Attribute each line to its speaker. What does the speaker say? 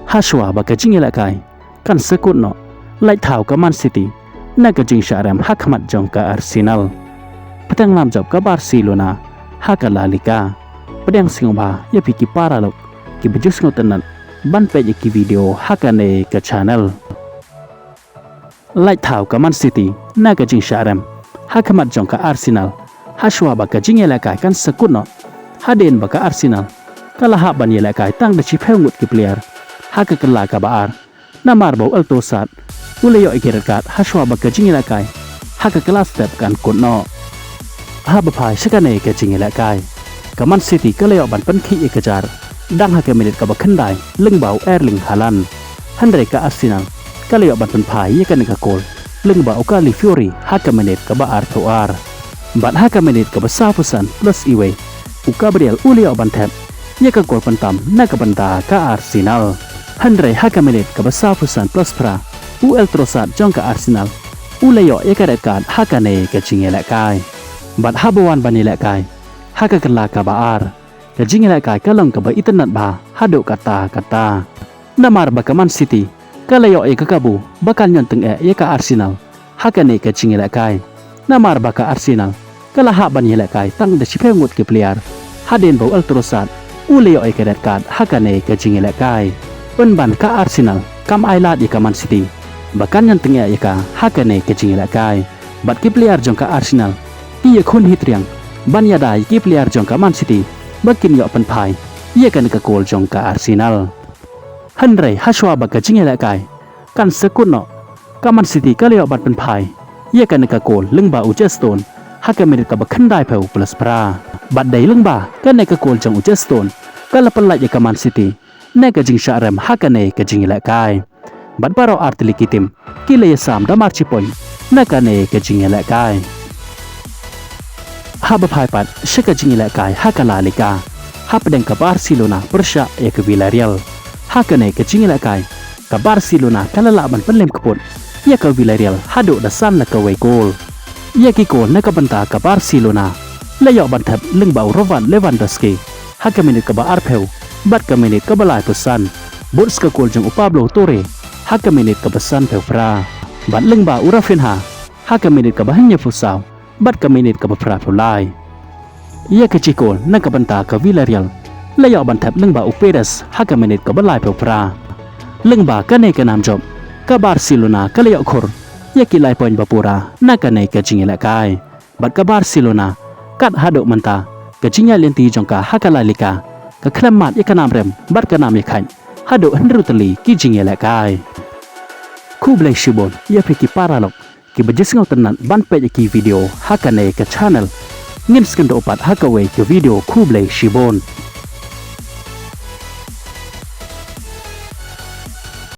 Speaker 1: Hashwa baka jing elakai kan sekut no lai thau ka Man City na ka jing syaram hakmat jong ka Arsenal petang lam job ka Barcelona haka La Liga pedang singba ya piki para lok ki bejus ngotenan ban pe ki video hakane ka channel lai thau ka Man City na ka jing syaram hakmat jong ka Arsenal Hashwa baka jing elakai kan sekut no haden baka Arsenal kala ha ban elakai tang de chipeu ngut ki player haka kala ka baar namar bau altosat uleyo ikirakat Hashwa baka jingelakai haka kala step kan kunno ha bapai sakane ke jingelakai ka Man City kaleyo ban penki ikajar dang haka minit ka bakhandai lengbau Erling Haaland handre ka Arsenal kaleyo ban penpai yakan ka gol lengbau Kali Fury haka minit ka baar toar ban haka minit ka basafusan plus iwe ukabriel uleyo ban tap yaka gol pentam na ka banda ka Arsenal Handre haka menit ka basafusan plus pra u eltrosat jong ka Arsenal u leyo yakarekat haka ne ka jingelakai bat habawan banilai haka kala ka baar ka jingelakai kalong ka ba internet ba hado kata namar ba ka Man City ka leyo ikakabu bakan yon teng yaka Arsenal haka ne ka jingelakai namar ba ka Arsenal kala ha banilai tang de chipengut ke player haden bo eltrosat u leyo yakarekat haka ne ka jingelakai Penban ka Arsenal kam ailat ka Man City bakan yang tengah ka hakane ke jingelakai bat ki player jong ka Arsenal iya khun hitriang ban yadai ki player jong ka Man City bakin yo penpai iya kan ka gol jong ka Arsenal Handre Hashwa baka jingelakai kan sekuno ka Man City ka leo bat penpai iya kan ka gol lengba Ujeston haka menit ka bakhandai peu plus pra bat dai lengba kan ka gol jong Ujeston kala pelai ka Man City nega jing syaram hakane ke jingelakai bat baro artili kitim kile yasam damar cipoin nega ne ke jingelakai haba phaipat shika jingelakai hakala Liga hapdeng ka Barcelona persya ya ke Villarreal hakane ke jingelakai ka Barcelona kala laban penlem keput ya ke Villarreal hado dasan la ka we gol ya ki gol nega benta ka Barcelona layo bantap lengbau Roman Lewandowski hakame ka ba arpeu bat ka menit ka balai pesan bots ka gol jong Pablo Torre haka menit ka pesan pefra bat lengba Rafinha haka menit ka bahanya fusau bat ka menit ka bafra pulai ia ke cikol na ka banta ka Villarreal layo bantap lengba Perez haka menit ka balai pefra lengba ka ne ka nam job ka Barcelona ka layo khor ia kilai poin bapura na ka ne ka jingelakai bat ka Barcelona kat hado manta ka jingya lenti jong ka haka La Liga ka klamat yakanam rem bat kanam yakan hado hendrutali ki jingelakai kublai shibon ya piki paralok ki bajesngau tenan ban pe ki video hakane ka channel ngin skendo opat hakawe ki video kublai shibon